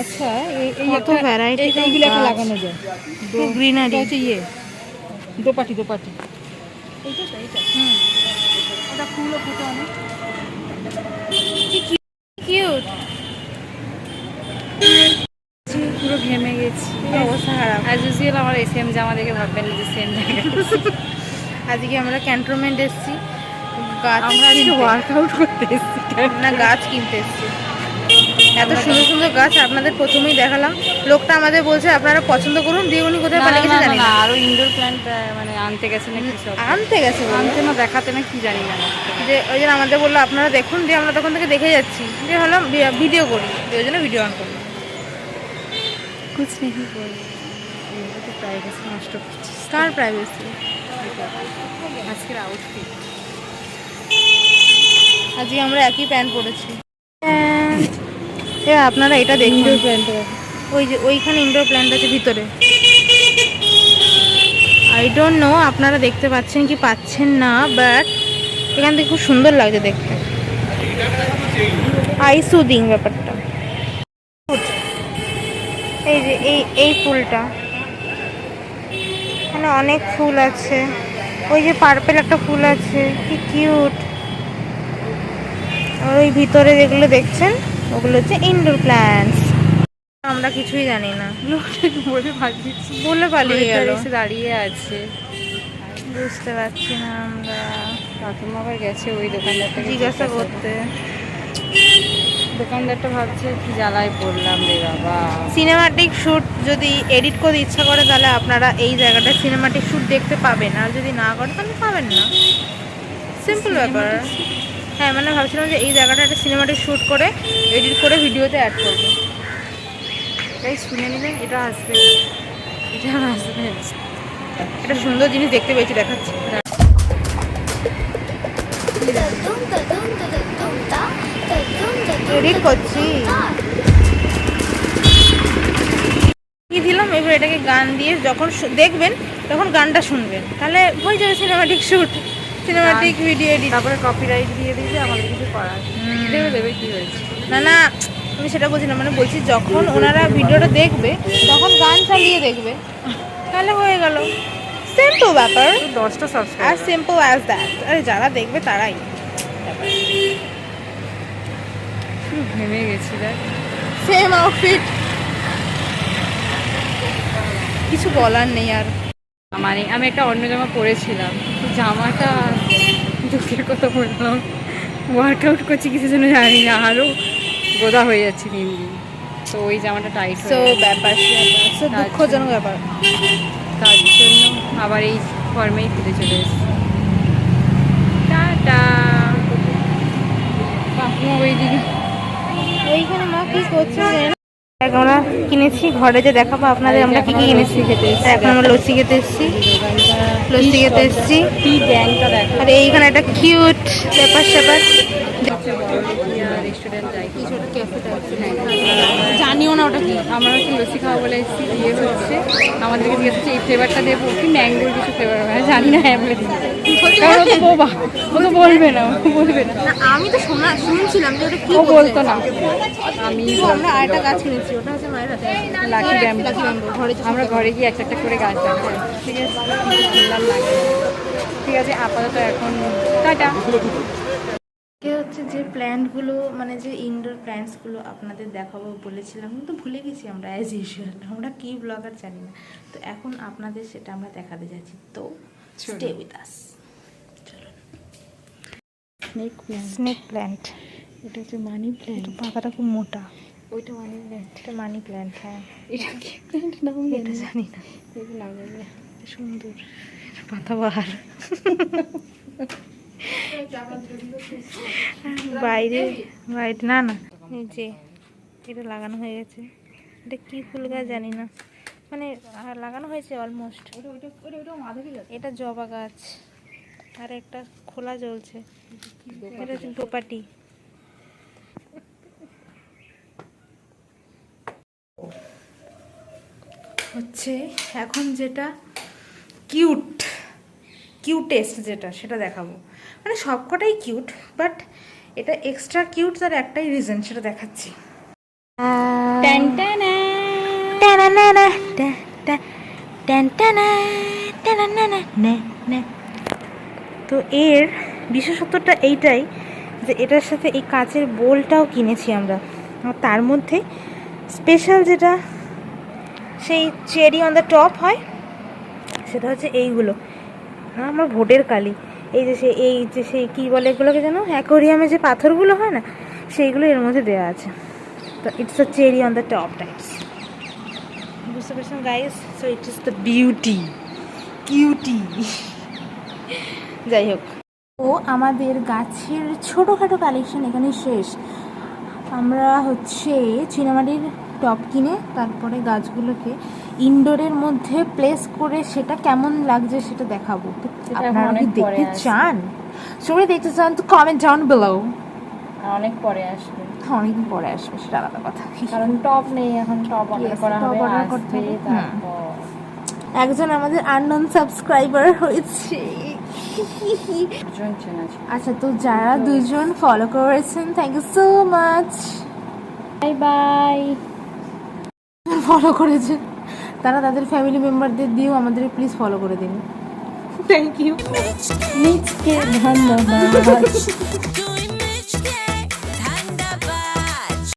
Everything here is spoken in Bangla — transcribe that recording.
আচ্ছা কত ভ্যারাইটি এইগুলো একটা লাগানো যায়। গ্রিনারি হচ্ছে দোপাটি দোপাটি। এইটা তো এইটা ওটা ফুলও ফুটে অনেক। কিউট। পুরো ঘেমে গেছি, অবস্থা খারাপ। অ্যাজ ইউজুয়াল আমার সেম জামা দেখে ভাববেন যে সেম জায়গায় আজকে আমরা ক্যান্টনমেন্ট এসেছি গাছ আমরা আজকে কিনতে। ওয়ার্কআউট করতে এসেছি না, গাছ কিনতে এসেছি। এত সুন্দর সুন্দর গাছ আপনাদের প্রথমেই দেখালাম। লোকটা আমাদের বলছে আপনারা পছন্দ করুন, দিয়ে উনি কোথায় পালিয়ে গেছে জানি না। আরো ইনডোর প্ল্যান্ট মানে আনতে গেছে না কি সব আনতে গেছে আনতে না দেখাতে না কি জানি না, যে ওই জন্য আমাদের বললো আপনারা দেখুন, দিয়ে আমরা তখন থেকে দেখে যাচ্ছি, যে হলাম ভিডিও করি, ওই জন্য ভিডিও অন করলাম। কুছ নেই বলে তো প্রাইভেসি নষ্ট করছি। কার প্রাইভেসি? আজকের আউটফিট, আজকে আমরা একই প্যান্ট পরেছি। আপনারা এটা দেখুন, ইনডোর প্ল্যান্ট ওই যে ওইখানে ইনডোর প্ল্যান্ট আছে ভিতরে। আই ডোন্ট নো আপনারা দেখতে পাচ্ছেন কি পাচ্ছেন না, বাট এখান থেকে খুব সুন্দর লাগছে দেখতে, আই সুদিং ব্যাপারটা। এই যে এই ফুলটা, এখানে অনেক ফুল আছে। ওই যে পার্পেল একটা ফুল আছে, কি কিউট। আর ওই ভিতরে যেগুলো দেখছেন ওগুলো হচ্ছে ইনডোর প্ল্যান্টস। আমরা কিছুই জানি না, লোকটাকে বলে ভাবিয়েছি, বলে পালিয়ে গেল। এসে দাঁড়িয়ে আছে, বুঝতে পারছি না আমরা। কাকিমা আবার গেছে ওই দোকানদারটাকে জিজ্ঞাসা করতে। দোকানদারটা ভাবছে কি জ্বালায় পড়লাম রে বাবা। সিনেমাটিক শ্যুট যদি এডিট করতে ইচ্ছা করে তাহলে আপনারা এই জায়গাটা সিনেমাটিক শ্যুট দেখতে পাবেন, আর যদি না করে তাহলে পাবেন না। সিম্পল ব্যাপার। হ্যাঁ, মানে ভাবছিলাম যে এই জায়গাটা একটা সিনেমাটিক শ্যুট করে এডিট করে ভিডিওতে অ্যাড করবো। এই শুনে নিলেন, এটা আসবে, এটা আসবে। একটা সুন্দর জিনিস দেখতে পেয়েছি, দেখাচ্ছি। এডিট করছি কি দিলাম, এবার এটাকে গান দিয়ে যখন দেখবেন তখন গানটা শুনবেন, তাহলে হয়ে যাবে cinematic shoot, cinematic video edit. তারপরে কপিরাইট দিয়ে দিলে আমাদের কিছু করার দেবে, দেবে কি হয়েছে। না না, আমি সেটা বলছি না, মানে বলছি যখন ওনারা ভিডিওটা দেখবে তখন গান চালিয়ে দেখবে, তাহলে হয়ে গেল। সিম্পল ব্যাপার, 10টা আর সাবস্ক্রাইব, সিম্পল অ্যাজ দ্যাট। আরে যারা দেখবে তারাই। ঘেমে গেছি দেখ। সেম আউটফিট, কিছু বলার নেই আর। মানে আমি একটা অন্য জামা পরেছিলাম, জামাটা দুঃখের কথা বললাম, ওয়ার্কআউট করছি কিছু জন্য জানি না, আরও গোদা হয়ে যাচ্ছে দিন দিন। তো ওই জামাটা টাইট সো হয়ে ব্যাপার দুঃখজনক ব্যাপার। তার জন্য আবার এই ফর্মেই ফিরে চলে এসেছি। টাটা। কাকিমা ওইদিকে, ওইখানে মা কি করছে জানি না। আমরা কিনেছি, ঘরে যে দেখাবো আপনাদের আমরা কি কি কিনেছি। এখন আমরা লস্যি খেতে এসেছি, লস্যি খেতে এসেছি। টি গ্যাংটা দেখো। আর এইখানে একটা কিউট ব্যাপার স্যাপার, রেস্টুরেন্ট যাই, কিছু একটা ক্যাফে টাইপ, জানিও না ওটা কি। আমরা হচ্ছে লস্যি খাওয়া বলে এসেছি, দিয়ে হচ্ছে আমাদেরকে জিজ্ঞেস হচ্ছে এই ফ্লেভারটা দেবো কি, ম্যাঙ্গোর কিছু ফ্লেভার হয় জানি না, হ্যাঁ বলে দিচ্ছি, কারণ ও তো বোবা, ও তো বলবে না, ও বলবে না। আমি তো শুনছিলাম যে ওটা কি ও বলতো না, আমি আমরা আরেকটা গাছ কিনেছি, ওটা হচ্ছে মায়ের হাতে। Lucky bamboo. লাকি ব্যাম্বু ঘরে আমরা ঘরে গিয়ে একটা একটা করে গাছ লাগাবো, ঠিক আছে, সুন্দর লাগে। ঠিক আছে, আপাতত এখন টাটা। হচ্ছে যে প্ল্যান্টগুলো, মানে যে ইনডোর প্ল্যান্টসগুলো আপনাদের দেখাবো বলেছিলাম, কিন্তু ভুলে গেছি আমরা অ্যাজ ইউজুয়াল, আমরা কি ব্লগার জানি না। তো এখন আপনাদের সেটা আমরা দেখাতে যাচ্ছি, তো stay with us. Snake plant, এটা হচ্ছে মানি প্ল্যান্ট, পাতাটা খুব মোটা। ওইটা মানি প্ল্যান্ট, এটা মানি প্ল্যান্ট। হ্যাঁ, এটা কি প্ল্যান্ট নাম এটা জানি না, এটা নাম জানি না। সুন্দর পাতা বাহার। বাইরে বাইরে না না, এই যে এটা লাগানো হয়ে গেছে। এটা কি ফুল গাছ জানি না, মানে লাগানো হয়েছে অলমোস্ট। এটা জবা গাছ, আর একটা খোলা জ্বলছে, এটা হচ্ছে দোপাটি। হচ্ছে এখন যেটা কিউটেস্ট যেটা, সেটা দেখাবো। মানে সবকটাই কিউট, বাট এটা এক্সট্রা কিউট, তার একটাই রিজন, সেটা দেখাচ্ছি। টান টানা। টানানানা, টা, টা, টানটানা, টানানানা, নে, নে। তো এর বিশেষত্বটা এইটাই যে এটার সাথে এই কাচের বোলটাও কিনেছি আমরা। আর তার মধ্যে স্পেশাল যেটা সেই চেরি অন দ্য টপ হয়, সেটা হচ্ছে এইগুলো। আমার ভোটের কালি, এই যে সেই কী বলে এগুলোকে যেন, অ্যাকোরিয়ামে যে পাথরগুলো হয় না, সেইগুলো এর মধ্যে দেওয়া আছে। তো it's a cherry on the top types, বুঝতে পারছেন guys? So it is the beauty, cutie. যাই হোক, ও আমাদের গাছের ছোটোখাটো কালেকশন এখানে শেষ। আমরা হচ্ছে চীনামাটির টব কিনে তারপরে গাছগুলোকে ইনডোরের মধ্যে প্লেস করে সেটা কেমন লাগছে সেটা দেখাবো। তো সেটা এখন আপনারা অনেক কি পরে দেখতে আসবে। চান, স্টোরি দেখতে চান, তো কমেন্ট ডাউন বিলো। অনেক পরে আসবে, অনেকদিন পরে আসবে সেটা আলাদা কথা। কারণ টপ নেই এখন, টপ অর্ডার Yes, করা top হবে, order করতে আসবে হবে। তারপর। একজন আমাদের আননোন সাবস্ক্রাইবার হয়েছে। দুজন চেনা ছিল। আচ্ছা, তো যারা দুজন ফলো করেছেন, thank you so much. Bye bye. Follow করেছেন তারা তাদের ফ্যামিলি মেম্বারদের দিয়েও আমাদের প্লিজ ফলো করে দিন। Thank you. নিচকে ধন্যবাদ।